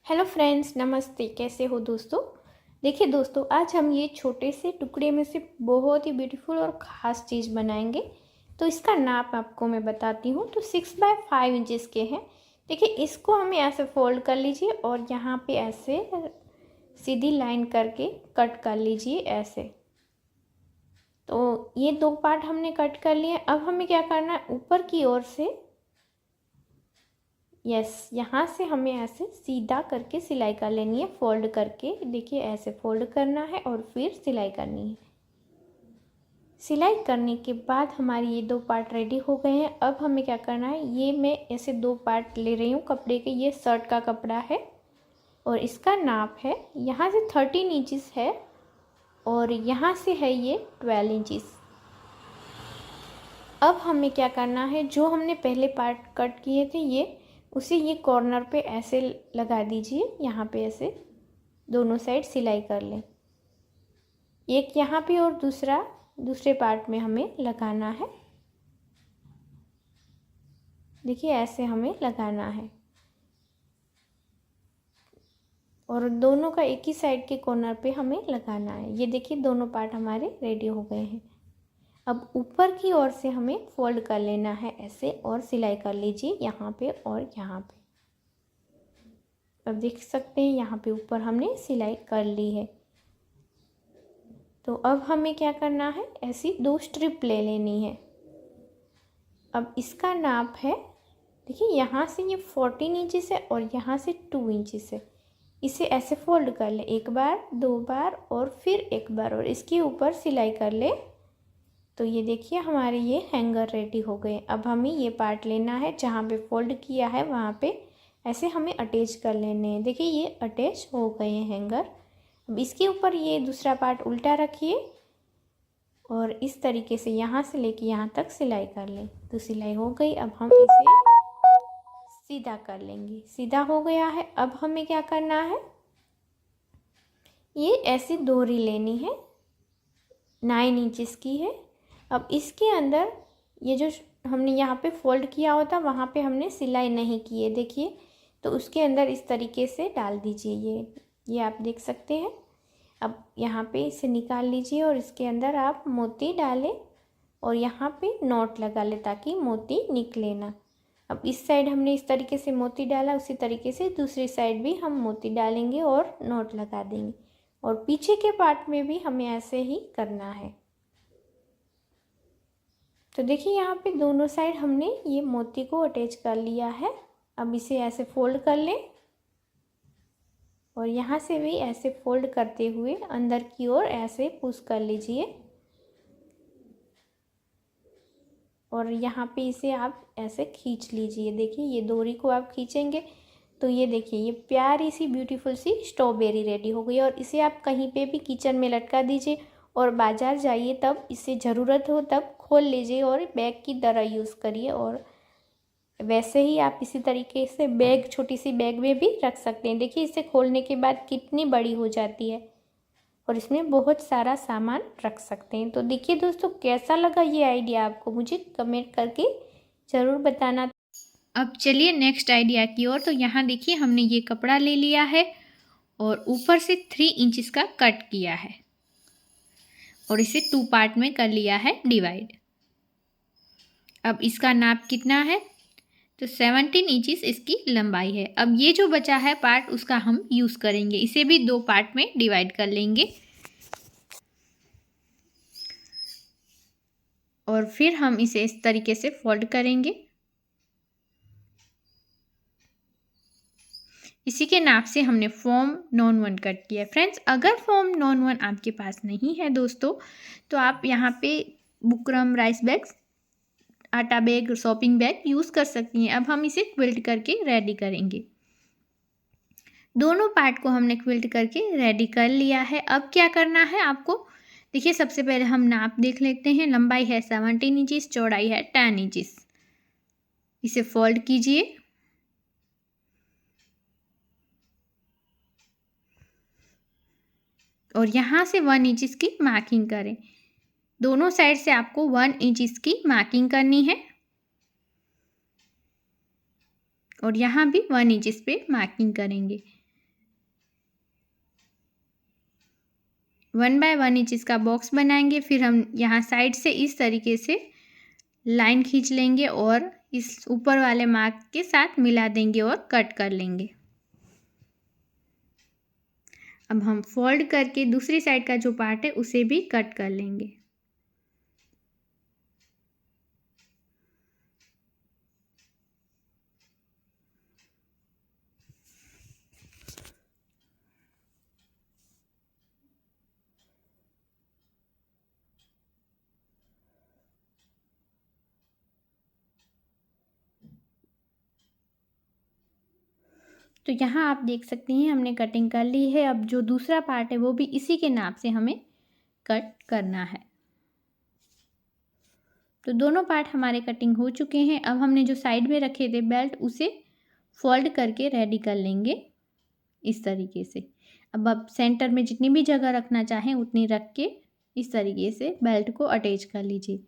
Hello friends, नमस्ते। कैसे हो दोस्तों? देखिए दोस्तों, आज हम ये छोटे से टुकड़े में से बहुत ही ब्यूटीफुल और ख़ास चीज़ बनाएंगे। तो इसका नाप आपको मैं बताती हूँ। तो 6x5 इंचज़ के हैं। देखिए, इसको हमें ऐसे फोल्ड कर लीजिए और यहाँ पे ऐसे सीधी लाइन करके कट कर लीजिए ऐसे। तो ये दो पार्ट हमने कट कर लिए। अब हमें क्या करना है, ऊपर की ओर से यहाँ से हमें ऐसे सीधा करके सिलाई कर लेनी है, फोल्ड करके। देखिए, ऐसे फोल्ड करना है और फिर सिलाई करनी है। सिलाई करने के बाद हमारी ये दो पार्ट रेडी हो गए हैं। अब हमें क्या करना है, ये मैं ऐसे दो पार्ट ले रही हूँ कपड़े के। ये शर्ट का कपड़ा है और इसका नाप है, यहाँ से 13 इंचज़ है और यहाँ से है ये 12 इंचज़। अब हमें क्या करना है, जो हमने पहले पार्ट कट किए थे उसे ये कॉर्नर पे ऐसे लगा दीजिए। यहाँ पे ऐसे दोनों साइड सिलाई कर लें, एक यहाँ पे और दूसरे पार्ट में हमें लगाना है। देखिए, ऐसे हमें लगाना है और दोनों का एक ही साइड के कॉर्नर पे हमें लगाना है। ये देखिए, दोनों पार्ट हमारे रेडी हो गए हैं। अब ऊपर की ओर से हमें फोल्ड कर लेना है ऐसे और सिलाई कर लीजिए यहाँ पे और यहाँ पे। अब देख सकते हैं, यहाँ पे ऊपर हमने सिलाई कर ली है। तो अब हमें क्या करना है, ऐसी दो स्ट्रिप ले लेनी है। अब इसका नाप है, देखिए, यहाँ से ये 14 इंचज़ है और यहाँ से 2 इंचज़ है। इसे ऐसे फोल्ड कर ले, एक बार, दो बार और फिर एक बार, और इसके ऊपर सिलाई कर ले। तो ये देखिए, हमारे ये हैंगर रेडी हो गए। अब हमें ये पार्ट लेना है, जहाँ पे फोल्ड किया है वहाँ पे ऐसे हमें अटैच कर लेने हैं। देखिए, ये अटैच हो गए हैं हैंगर। अब इसके ऊपर ये दूसरा पार्ट उल्टा रखिए और इस तरीके से यहाँ से लेके यहाँ तक सिलाई कर लें। तो सिलाई हो गई। अब हम इसे सीधा कर लेंगे। सीधा हो गया है। अब हमें क्या करना है, ये ऐसी डोरी लेनी है, 9 इंचज़ की है। अब इसके अंदर ये जो हमने यहाँ पे फोल्ड किया होता, वहाँ पे हमने सिलाई नहीं की है, देखिए। तो उसके अंदर इस तरीके से डाल दीजिए। ये आप देख सकते हैं। अब यहाँ पे इसे निकाल लीजिए और इसके अंदर आप मोती डालें और यहाँ पे नॉट लगा लें ताकि मोती निकले ना। अब इस साइड हमने इस तरीके से मोती डाला, उसी तरीके से दूसरी साइड भी हम मोती डालेंगे और नॉट लगा देंगे। और पीछे के पार्ट में भी हमें ऐसे ही करना है। तो देखिए, यहाँ पे दोनों साइड हमने ये मोती को अटैच कर लिया है। अब इसे ऐसे फोल्ड कर लें और यहाँ से भी ऐसे फोल्ड करते हुए अंदर की ओर ऐसे पुश कर लीजिए और यहाँ पे इसे आप ऐसे खींच लीजिए। देखिए, ये डोरी को आप खींचेंगे तो ये देखिए, ये प्यारी सी ब्यूटीफुल सी स्ट्रॉबेरी रेडी हो गई। और इसे आप कहीं पे भी किचन में लटका दीजिए और बाज़ार जाइए तब इसे ज़रूरत हो तब खोल लीजिए और बैग की तरह यूज़ करिए। और वैसे ही आप इसी तरीके से बैग, छोटी सी बैग में भी रख सकते हैं। देखिए, इसे खोलने के बाद कितनी बड़ी हो जाती है और इसमें बहुत सारा सामान रख सकते हैं। तो देखिए दोस्तों, कैसा लगा ये आइडिया आपको, मुझे कमेंट करके ज़रूर बताना। अब चलिए नेक्स्ट आइडिया की ओर। तो यहाँ देखिए, हमने ये कपड़ा ले लिया है और ऊपर से 3 इंचज़ का कट किया है और इसे 2 पार्ट में कर लिया है डिवाइड। अब इसका नाप कितना है, तो 17 इंचज़ इसकी लंबाई है। अब ये जो बचा है पार्ट, उसका हम यूज़ करेंगे। इसे भी 2 पार्ट में डिवाइड कर लेंगे और फिर हम इसे इस तरीके से फोल्ड करेंगे। इसी के नाप से हमने फॉर्म नॉन 1 कट किया है। फ्रेंड्स, अगर फॉर्म नॉन 1 आपके पास नहीं है दोस्तों, तो आप यहाँ पे बुकरम, राइस बैग्स, आटा बैग, शॉपिंग बैग यूज़ कर सकती हैं। अब हम इसे क्विल्ट करके रेडी करेंगे। दोनों पार्ट को हमने क्विल्ट करके रेडी कर लिया है। अब क्या करना है आपको, देखिए, सबसे पहले हम नाप देख लेते हैं। लंबाई है 17 इंचज़, चौड़ाई है 10 इंचज़। इसे फोल्ड कीजिए और यहाँ से 1 इंचज़ की मार्किंग करें। दोनों साइड से आपको 1 इंचज़ की मार्किंग करनी है और यहाँ भी 1 इंचज़ पे मार्किंग करेंगे। 1 बाय 1 इंच का बॉक्स बनाएंगे। फिर हम यहाँ साइड से इस तरीके से लाइन खींच लेंगे और इस ऊपर वाले मार्क के साथ मिला देंगे और कट कर लेंगे। अब हम फोल्ड करके दूसरी साइड का जो पार्ट है उसे भी कट कर लेंगे। तो यहाँ आप देख सकते हैं हमने कटिंग कर ली है। अब जो दूसरा पार्ट है वो भी इसी के नाप से हमें कट करना है। तो दोनों पार्ट हमारे कटिंग हो चुके हैं। अब हमने जो साइड में रखे थे बेल्ट उसे फोल्ड करके रेडी कर लेंगे इस तरीके से। अब आप सेंटर में जितनी भी जगह रखना चाहें उतनी रख के इस तरीके से बेल्ट को अटैच कर लीजिए।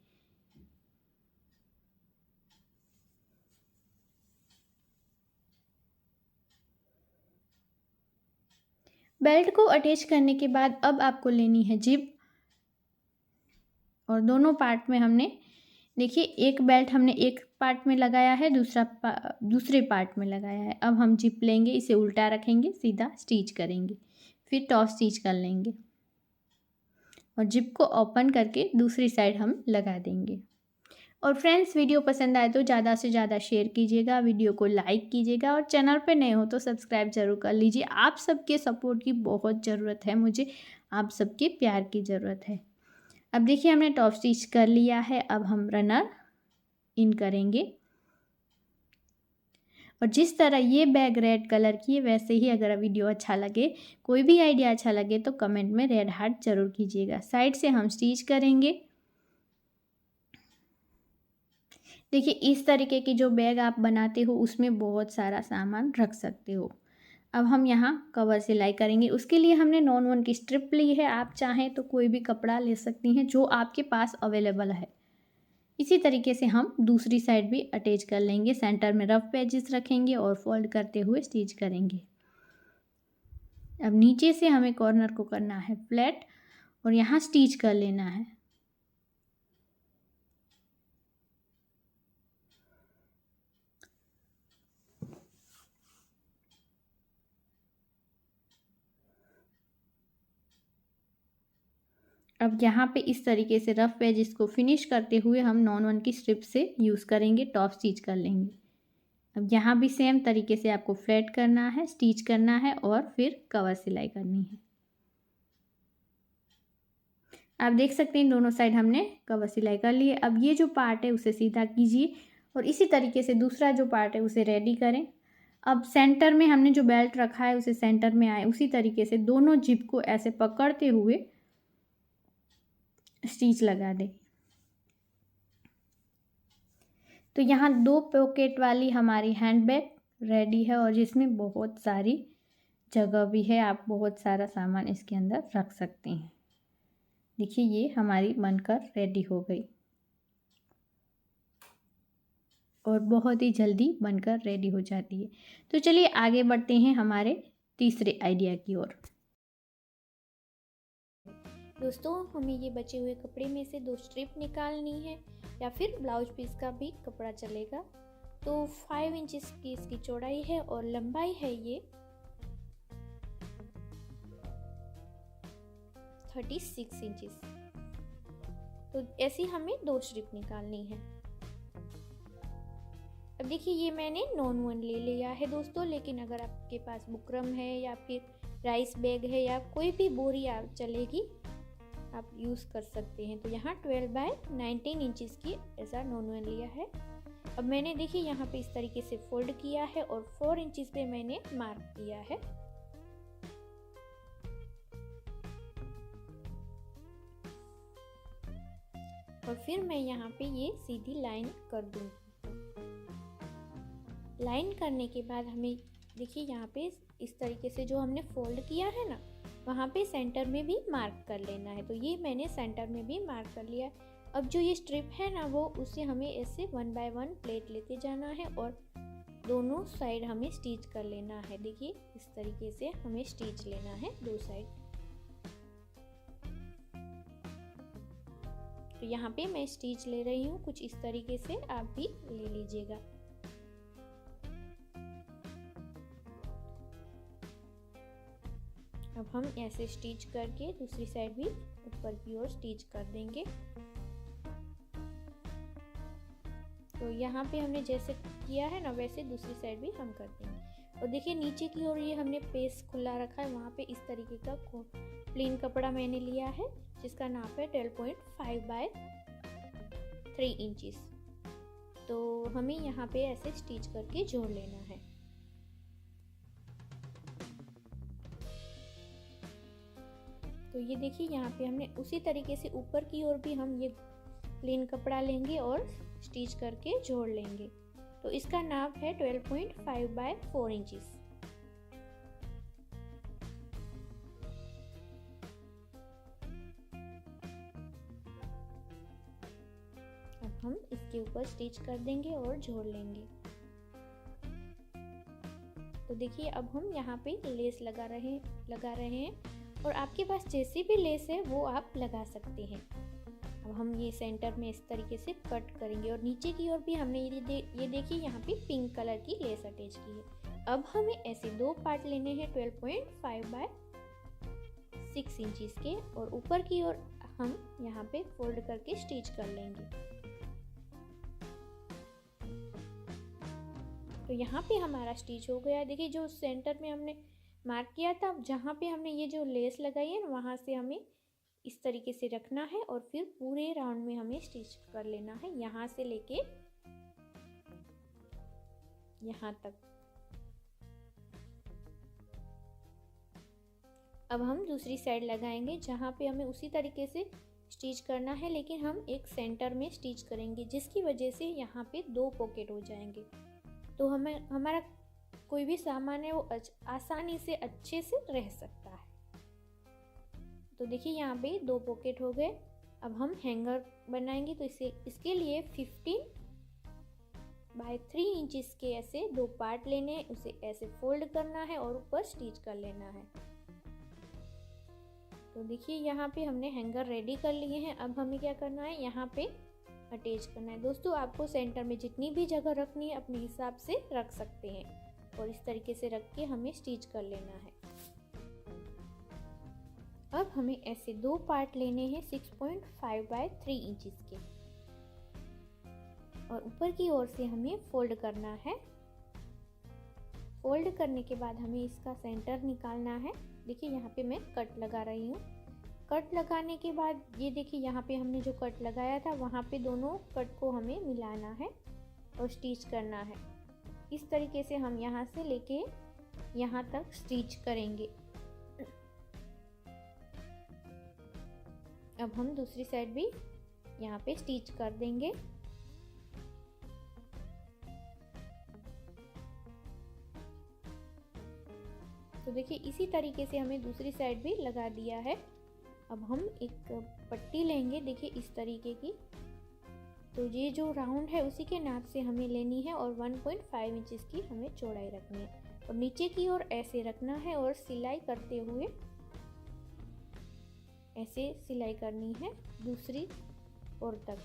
बेल्ट को अटैच करने के बाद अब आपको लेनी है जिप और दोनों पार्ट में हमने देखिए एक बेल्ट हमने एक पार्ट में लगाया है, दूसरे पार्ट में लगाया है। अब हम जिप लेंगे, इसे उल्टा रखेंगे, सीधा स्टिच करेंगे, फिर टॉप स्टिच कर लेंगे और जिप को ओपन करके दूसरी साइड हम लगा देंगे। और फ्रेंड्स वीडियो पसंद आए तो ज़्यादा से ज़्यादा शेयर कीजिएगा, वीडियो को लाइक कीजिएगा और चैनल पे नए हो तो सब्सक्राइब जरूर कर लीजिए। आप सबके सपोर्ट की बहुत ज़रूरत है मुझे, आप सबके प्यार की ज़रूरत है। अब देखिए हमने टॉप स्टिच कर लिया है। अब हम रनर इन करेंगे और जिस तरह ये बैग रेड कलर की है वैसे ही अगर वीडियो अच्छा लगे, कोई भी आइडिया अच्छा लगे तो कमेंट में रेड हार्ट जरूर कीजिएगा। साइड से हम स्टिच करेंगे। देखिए इस तरीके की जो बैग आप बनाते हो उसमें बहुत सारा सामान रख सकते हो। अब हम यहाँ कवर सिलाई करेंगे। उसके लिए हमने नॉन वन की स्ट्रिप ली है। आप चाहें तो कोई भी कपड़ा ले सकती हैं जो आपके पास अवेलेबल है। इसी तरीके से हम दूसरी साइड भी अटैच कर लेंगे। सेंटर में रफ पेजेस रखेंगे और फोल्ड करते हुए स्टिच करेंगे। अब नीचे से हमें कॉर्नर को करना है फ्लैट और यहाँ स्टिच कर लेना है। अब यहाँ पे इस तरीके से रफ पेजेस को फिनिश करते हुए हम नॉन वन की स्ट्रिप से यूज़ करेंगे, टॉप स्टिच कर लेंगे। अब यहाँ भी सेम तरीके से आपको फ्लैट करना है, स्टिच करना है और फिर कवर सिलाई करनी है। आप देख सकते हैं दोनों साइड हमने कवर सिलाई कर ली है। अब ये जो पार्ट है उसे सीधा कीजिए और इसी तरीके से दूसरा जो पार्ट है उसे रेडी करें। अब सेंटर में हमने जो बेल्ट रखा है उसे सेंटर में आए, उसी तरीके से दोनों जिप को ऐसे पकड़ते हुए स्टिच लगा दें। तो यहाँ 2 पॉकेट वाली हमारी हैंडबैग रेडी है और जिसमें बहुत सारी जगह भी है। आप बहुत सारा सामान इसके अंदर रख सकते हैं। देखिए ये हमारी बनकर रेडी हो गई और बहुत ही जल्दी बनकर रेडी हो जाती है। तो चलिए आगे बढ़ते हैं हमारे तीसरे आइडिया की ओर। दोस्तों हमें ये बचे हुए कपड़े में से 2 स्ट्रिप निकालनी है या फिर ब्लाउज पीस का भी कपड़ा चलेगा। तो 5 इंचेस की इसकी चौड़ाई है और लंबाई है ये 36 इंचेस। तो ऐसी हमें 2 स्ट्रिप निकालनी है। अब देखिए ये मैंने नॉन वन ले लिया है दोस्तों, लेकिन अगर आपके पास बुकरम है या फिर राइस बैग है या कोई भी बोरी आप चलेगी, आप यूज़ कर सकते हैं। तो यहाँ 12 बाय 19 इंचेस की ऐसा नॉन वन लिया है। अब मैंने देखिए यहाँ पे इस तरीके से फोल्ड किया है और 4 इंचेस पे मैंने मार्क किया है। और फिर मैं यहाँ पे ये सीधी लाइन कर दूँगी। लाइन करने के बाद हमें देखिए यहाँ पे इस तरीके से जो हमने फोल्ड किया है ना, वहाँ पे सेंटर में भी मार्क कर लेना है। तो ये मैंने सेंटर में भी मार्क कर लिया। अब जो ये स्ट्रिप है ना वो उसे हमें ऐसे 1 बाय 1 प्लेट लेते जाना है और दोनों साइड हमें स्टिच कर लेना है। देखिए इस तरीके से हमें स्टिच लेना है 2 साइड। तो यहाँ पे मैं स्टिच ले रही हूँ, कुछ इस तरीके से आप भी ले लीजिएगा। अब हम ऐसे स्टिच करके दूसरी साइड भी ऊपर की ओर स्टिच कर देंगे। तो यहाँ पे हमने जैसे किया है ना वैसे दूसरी साइड भी हम कर देंगे। और देखिए नीचे की ओर ये हमने पेस खुला रखा है, वहाँ पे इस तरीके का प्लेन कपड़ा मैंने लिया है जिसका नाप है 12.5 बाय 3 इंचेस। तो हमें यहाँ पे ऐसे स्टिच करके जोड़ लेना है। तो ये देखिए यहाँ पे हमने उसी तरीके से ऊपर की ओर भी हम ये प्लेन कपड़ा लेंगे और स्टिच करके जोड़ लेंगे। तो इसका नाप है 12.5 बाय 4 इंचेस। अब हम इसके ऊपर स्टिच कर देंगे और जोड़ लेंगे। तो देखिए अब हम यहाँ पे लेस लगा रहे हैं और आपके पास जैसी भी लेस है वो आप लगा सकते हैं। अब हम ये सेंटर में इस तरीके से कट करेंगे और नीचे की ओर भी हमने ये देखिए यहाँ पे पिंक कलर की लेस अटैच की है। अब हमें ऐसे दो पार्ट लेने हैं 12.5 बाय 6 इंचेस के और ऊपर की ओर हम यहाँ पे फोल्ड करके स्टिच कर लेंगे। तो यहाँ पे हमारा स्टिच हो गया। देखिए जो सेंटर में हमने मार्क किया था, जहाँ पे हमने ये जो लेस लगाई है ना वहाँ से हमें इस तरीके से रखना है और फिर पूरे राउंड में हमें स्टिच कर लेना है, यहाँ से लेके यहाँ तक। अब हम दूसरी साइड लगाएंगे जहाँ पे हमें उसी तरीके से स्टिच करना है, लेकिन हम एक सेंटर में स्टिच करेंगे जिसकी वजह से यहाँ पे 2 पॉकेट हो जाएंगे। तो हमें हमारा कोई भी सामान है वो आसानी से अच्छे से रह सकता है। तो देखिए यहाँ पे 2 पॉकेट हो गए। अब हम हैंगर बनाएंगे, तो इसके लिए 15 बाय 3 इंचेस के ऐसे 2 पार्ट लेने हैं, उसे ऐसे फोल्ड करना है और ऊपर स्टिच कर लेना है। तो देखिए यहाँ पे हमने हैंगर रेडी कर लिए हैं। अब हमें क्या करना है, यहाँ पे अटैच करना है। दोस्तों आपको सेंटर में जितनी भी जगह रखनी है अपने हिसाब से रख सकते हैं और इस तरीके से रख के हमें स्टिच कर लेना है। अब हमें ऐसे 2 पार्ट लेने हैं 6.5 बाय 3 इंचेस के और ऊपर की ओर से हमें फोल्ड करना है। फोल्ड करने के बाद हमें इसका सेंटर निकालना है। देखिए यहाँ पे मैं कट लगा रही हूँ। कट लगाने के बाद ये देखिए यहाँ पे हमने जो कट लगाया था वहाँ पे दोनों कट को हमें मिलाना है और स्टिच करना है। इस तरीके से हम यहाँ से लेके यहाँ तक स्टिच करेंगे। अब हम दूसरी साइड भी यहाँ पे स्टिच कर देंगे। तो देखिए इसी तरीके से हमें दूसरी साइड भी लगा दिया है। अब हम एक पट्टी लेंगे, देखिए इस तरीके की। तो ये जो राउंड है उसी के नाप से हमें लेनी है और 1.5 इंचेस की हमें चौड़ाई रखनी है और नीचे की ओर ऐसे रखना है और सिलाई करते हुए ऐसे सिलाई करनी है दूसरी ओर तक।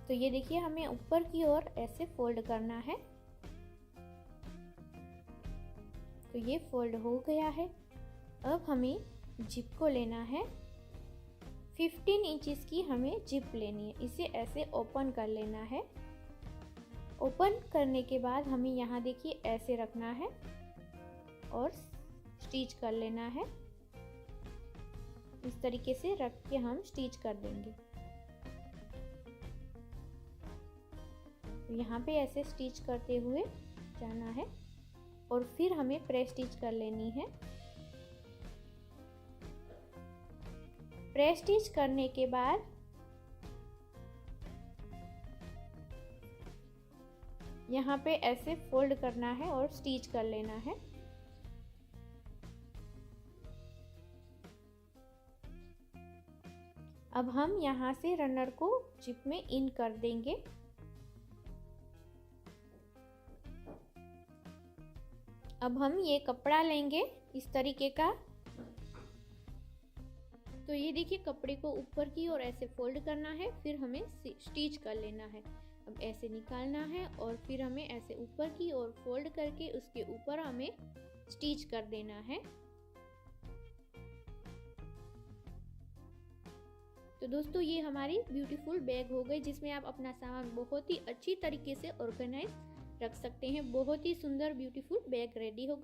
तो ये देखिए हमें ऊपर की ओर ऐसे फोल्ड करना है। तो ये फोल्ड हो गया है। अब हमें जिप को लेना है, 15 इंचेस की हमें जिप लेनी है। इसे ऐसे ओपन कर लेना है। ओपन करने के बाद हमें यहाँ देखिए ऐसे रखना है और स्टिच कर लेना है। इस तरीके से रख के हम स्टिच कर देंगे। यहाँ पे ऐसे स्टिच करते हुए जाना है और फिर हमें प्रेस स्टिच कर लेनी है। प्रेस स्टिच करने के बाद यहाँ पे ऐसे फोल्ड करना है और स्टिच कर लेना है। अब हम यहाँ से रनर को जिप में इन कर देंगे। अब हम ये कपड़ा लेंगे इस तरीके का तो ये देखिए कपड़े को ऊपर की ओर ऐसे फोल्ड करना है, फिर हमें स्टिच कर लेना है। अब ऐसे निकालना है और फिर हमें ऐसे ऊपर की ओर फोल्ड करके उसके ऊपर हमें स्टिच कर देना है। तो दोस्तों ये हमारी ब्यूटीफुल बैग हो गई, जिसमें आप अपना सामान बहुत ही अच्छी तरीके से ऑर्गेनाइज रख सकते हैं। बहुत ही सुंदर ब्यूटीफुल बैग रेडी हो गई।